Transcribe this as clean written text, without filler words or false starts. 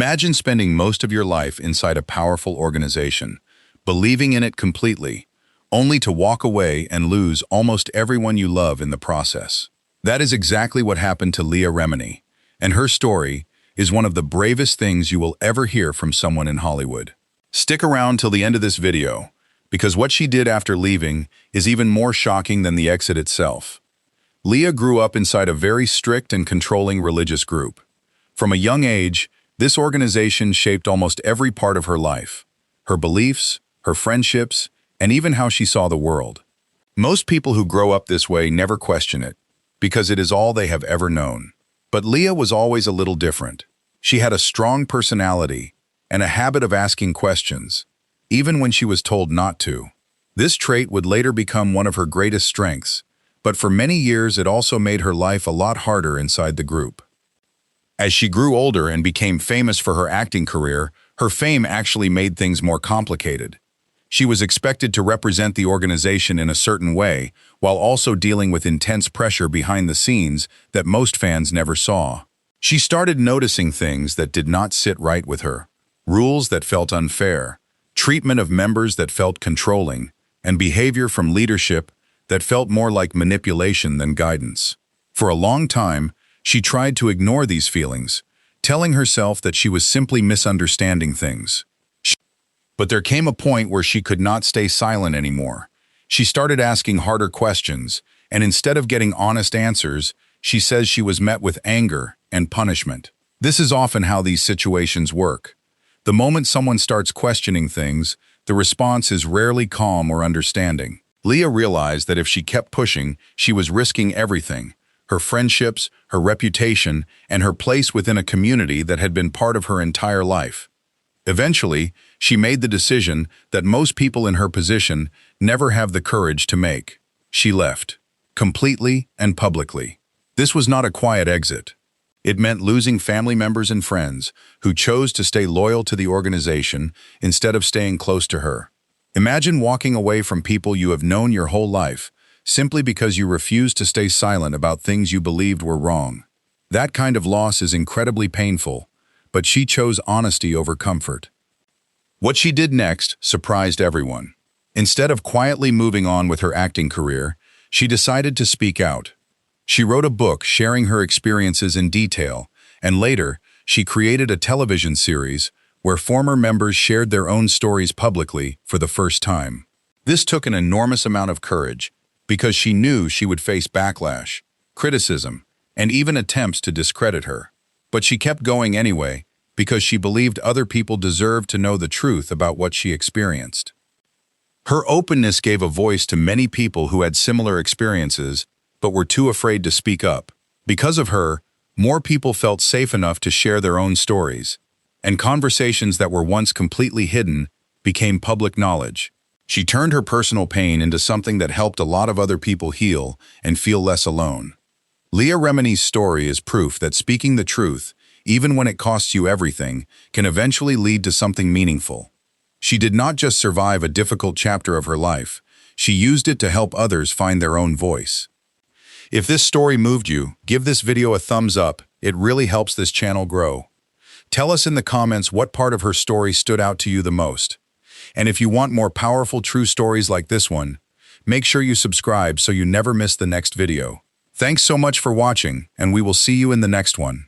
Imagine spending most of your life inside a powerful organization, believing in it completely, only to walk away and lose almost everyone you love in the process. That is exactly what happened to Leah Remini, and her story is one of the bravest things you will ever hear from someone in Hollywood. Stick around till the end of this video, because what she did after leaving is even more shocking than the exit itself. Leah grew up inside a very strict and controlling religious group. From a young age, this organization shaped almost every part of her life, her beliefs, her friendships, and even how she saw the world. Most people who grow up this way never question it, because it is all they have ever known. But Leah was always a little different. She had a strong personality and a habit of asking questions, even when she was told not to. This trait would later become one of her greatest strengths, but for many years it also made her life a lot harder inside the group. As she grew older and became famous for her acting career, her fame actually made things more complicated. She was expected to represent the organization in a certain way, while also dealing with intense pressure behind the scenes that most fans never saw. She started noticing things that did not sit right with her, rules that felt unfair, treatment of members that felt controlling, and behavior from leadership that felt more like manipulation than guidance. For a long time, she tried to ignore these feelings, telling herself that she was simply misunderstanding things. But there came a point where she could not stay silent anymore. She started asking harder questions, and instead of getting honest answers, she says she was met with anger and punishment. This is often how these situations work. The moment someone starts questioning things, the response is rarely calm or understanding. Leah realized that if she kept pushing, she was risking everything: her friendships, her reputation, and her place within a community that had been part of her entire life. Eventually, she made the decision that most people in her position never have the courage to make. She left, completely and publicly. This was not a quiet exit. It meant losing family members and friends who chose to stay loyal to the organization instead of staying close to her. Imagine walking away from people you have known your whole life, simply because you refused to stay silent about things you believed were wrong. That kind of loss is incredibly painful, but she chose honesty over comfort. What she did next surprised everyone. Instead of quietly moving on with her acting career, she decided to speak out. She wrote a book sharing her experiences in detail, and later, she created a television series where former members shared their own stories publicly for the first time. This took an enormous amount of courage, because she knew she would face backlash, criticism, and even attempts to discredit her. But she kept going anyway, because she believed other people deserved to know the truth about what she experienced. Her openness gave a voice to many people who had similar experiences, but were too afraid to speak up. Because of her, more people felt safe enough to share their own stories, and conversations that were once completely hidden became public knowledge. She turned her personal pain into something that helped a lot of other people heal and feel less alone. Leah Remini's story is proof that speaking the truth, even when it costs you everything, can eventually lead to something meaningful. She did not just survive a difficult chapter of her life, she used it to help others find their own voice. If this story moved you, give this video a thumbs up. It really helps this channel grow. Tell us in the comments what part of her story stood out to you the most. And if you want more powerful true stories like this one, make sure you subscribe so you never miss the next video. Thanks so much for watching, and we will see you in the next one.